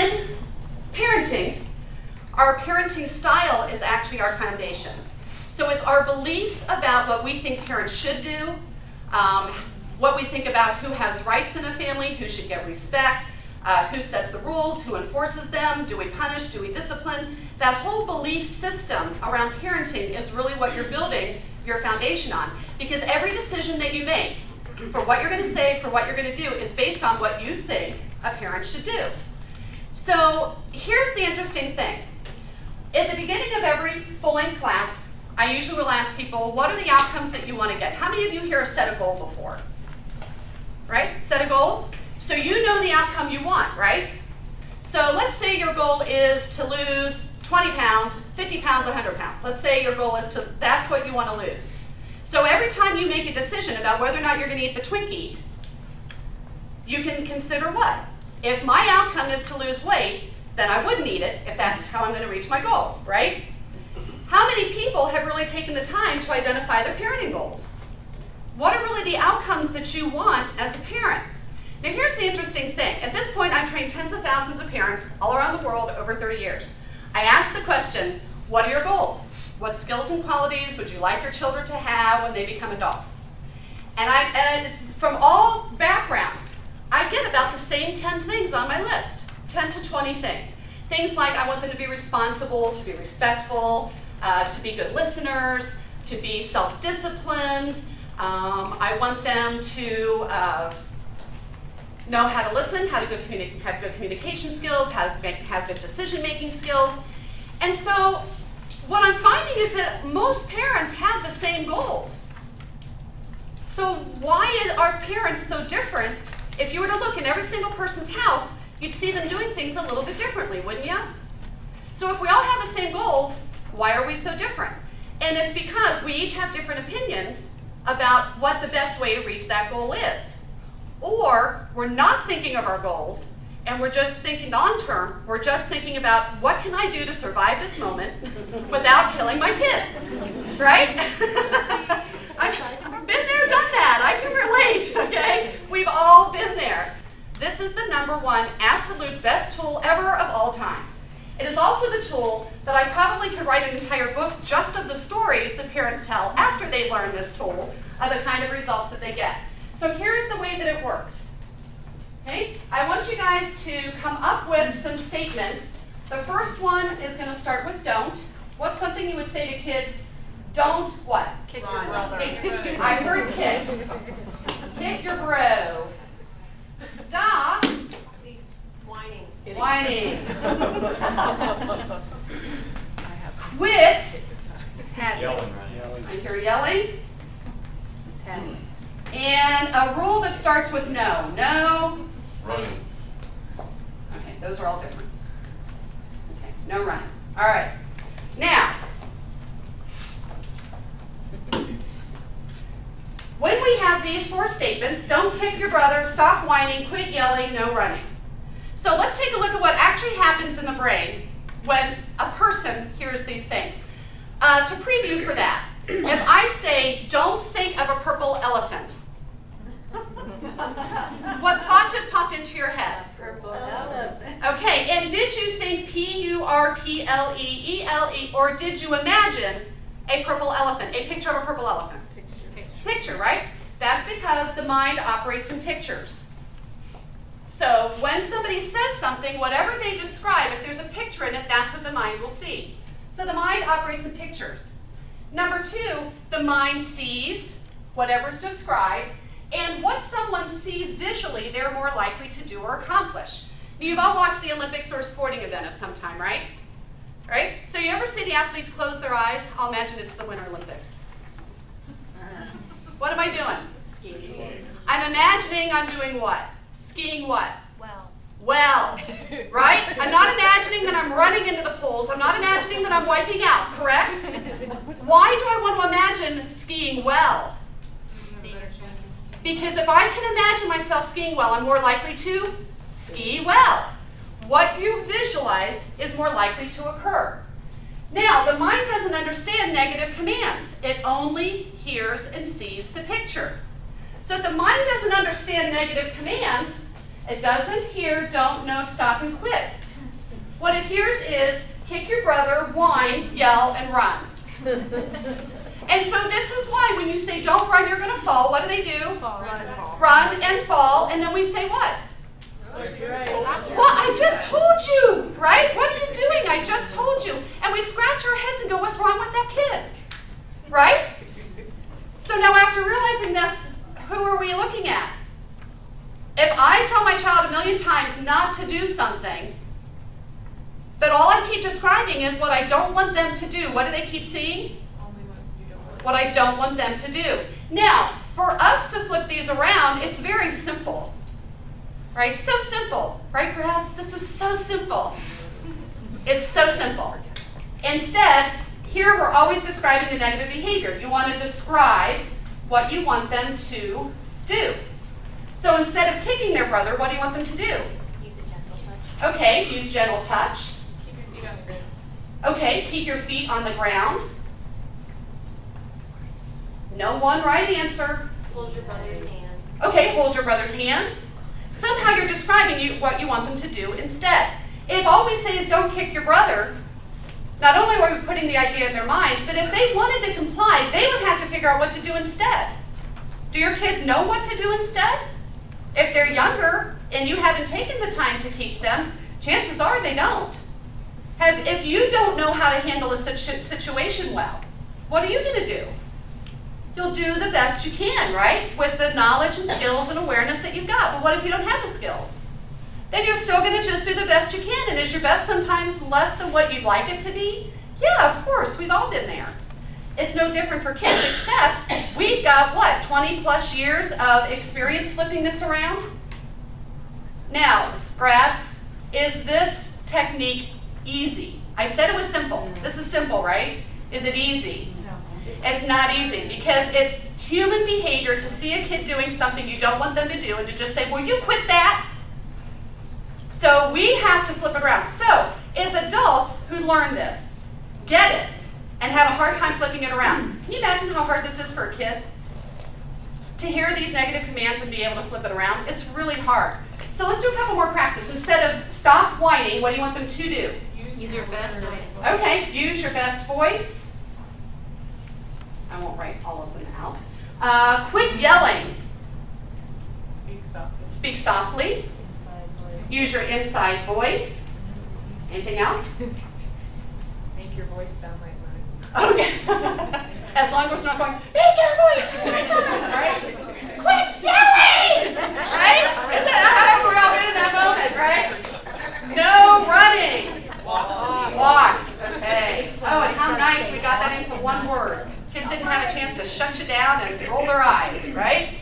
in parenting, our parenting style is actually our foundation. So it's our beliefs about what we think parents should do, what we think about who has rights in a family, who should get respect, who sets the rules, who enforces them, do we punish, do we discipline. That whole belief system around parenting is really what you're building your foundation on. Because every decision that you make, for what you're going to say, for what you're going to do, is based on what you think a parent should do. So here's the interesting thing. At the beginning of every full-length class, I usually will ask people, what are the outcomes that you want to get? How many of you here have set a goal before? Right? Set a goal? So you know the outcome you want, right? So let's say your goal is to lose 20 pounds, 50 pounds, 100 pounds. Let's say your goal is to, that's what you want to lose. So every time you make a decision about whether or not you're going to eat the Twinkie, you can consider what? If my outcome is to lose weight, then I wouldn't eat it if that's how I'm going to reach my goal, right? How many people have really taken the time to identify their parenting goals? What are really the outcomes that you want as a parent? Now here's the interesting thing. At this point, I've trained tens of thousands of parents all around the world over 30 years. I ask the question, what are your goals? What skills and qualities would you like your children to have when they become adults? And from all backgrounds, I get about the same 10 things on my list, 10 to 20 things. Things like I want them to be responsible, to be respectful, to be good listeners, to be self-disciplined. I want them to know how to listen, how to have good communication skills, how to have good decision-making skills. And so what I'm finding is that most parents have the same goals. So why are parents so different? If you were to look in every single person's house, you'd see them doing things a little bit differently, wouldn't you? So if we all have the same goals, why are we so different? And it's because we each have different opinions about what the best way to reach that goal is. Or we're not thinking of our goals, and we're just thinking long-term. We're just thinking about what can I do to survive this moment without killing my kids, right? I've been there, done that. I can relate, okay? We've all been there. This is the #1 absolute best tool ever of all time. It is also the tool that I probably could write an entire book just of the stories that parents tell after they learn this tool of the kind of results that they get. So here's the way that it works. Okay? I want you guys to come up with some statements. The first one is going to start with don't. What's something you would say to kids? Don't what? Kick your brother. I heard kick. Kick your bro. Stop Whining. whining. Quit. Yelling, right? I hear yelling. And a rule that starts with no. No. Running. Okay, those are all different. Okay, no running. All right. Now, when we have these 4 statements, don't kick your brother, stop whining, quit yelling, no running. So let's take a look at what actually happens in the brain when a person hears these things. To preview for that, if I say, don't think of a purple elephant, what thought just popped into your head? Purple elephant. Okay, and did you think P-U-R-P-L-E-E-L-E, or did you imagine a purple elephant, a picture of a purple elephant? Picture, right? That's because the mind operates in pictures. So when somebody says something, whatever they describe, if there's a picture in it, that's what the mind will see. So the mind operates in pictures. #2, the mind sees whatever's described, and what someone sees visually, they're more likely to do or accomplish. You've all watched the Olympics or a sporting event at some time, right? Right? So you ever see the athletes close their eyes? I'll imagine it's the Winter Olympics. What am I doing? Skiing. I'm imagining I'm doing what? Skiing what? Well, right? I'm not imagining that I'm running into the pools. I'm not imagining that I'm wiping out, correct? Why do I want to imagine skiing well? Because if I can imagine myself skiing well, I'm more likely to ski well. What you visualize is more likely to occur. Now, the mind doesn't understand negative commands. It only hears and sees the picture. So if the mind doesn't understand negative commands, it doesn't hear, don't, no, stop, and quit. What it hears is kick your brother, whine, yell, and run. And so this is why when you say don't run, you're going to fall, what do they do? Run and fall, and then we say what? Well, I just told you, right? What are you doing? I just told you. And we scratch our heads and go, what's wrong with that kid? Right? So now after realizing this, who are we looking at? If I tell my child 1,000,000 times not to do something, but all I keep describing is what I don't want them to do, what do they keep seeing? What I don't want them to do. Now, for us to flip these around, it's very simple. Right? So simple. Right, grads? This is so simple. It's so simple. Instead, here we're always describing the negative behavior. You want to describe what you want them to do. So instead of kicking their brother, what do you want them to do? Use a gentle touch. Okay, use gentle touch. Keep your feet on the ground. Okay, keep your feet on the ground. No one right answer. Hold your brother's hand. Okay, hold your brother's hand. Somehow you're describing what you want them to do instead. If all we say is don't kick your brother, not only are we putting the idea in their minds, but if they wanted to comply, they would have to figure out what to do instead. Do your kids know what to do instead? If they're younger and you haven't taken the time to teach them, chances are they don't. If you don't know how to handle a situation well, what are you going to do? You'll do the best you can, right? With the knowledge and skills and awareness that you've got. But what if you don't have the skills? Then you're still going to just do the best you can. And is your best sometimes less than what you'd like it to be? Yeah, of course. We've all been there. It's no different for kids, except we've got, what, 20 plus years of experience flipping this around? Now, grads, is this technique easy? I said it was simple. This is simple, right? Is it easy? It's not easy because it's human behavior to see a kid doing something you don't want them to do and to just say, will you quit that? So we have to flip it around. So if adults who learn this get it and have a hard time flipping it around, can you imagine how hard this is for a kid? To hear these negative commands and be able to flip it around, it's really hard. So let's do a couple more practice. Instead of stop whining, what do you want them to do? Use your best voice. Okay, use your best voice. I won't write all of them out. Quit yelling. Speak softly. Speak softly. Inside voice. Use your inside voice. Anything else? Make your voice sound like mine. Okay. As long as we're not going, make your voice. Right? Quit yelling! Right? Is that how we're all in that moment, right? No running. Walk. Okay. Oh, and how nice we got that into one word. Kids didn't have a chance to shut you down and roll their eyes, right?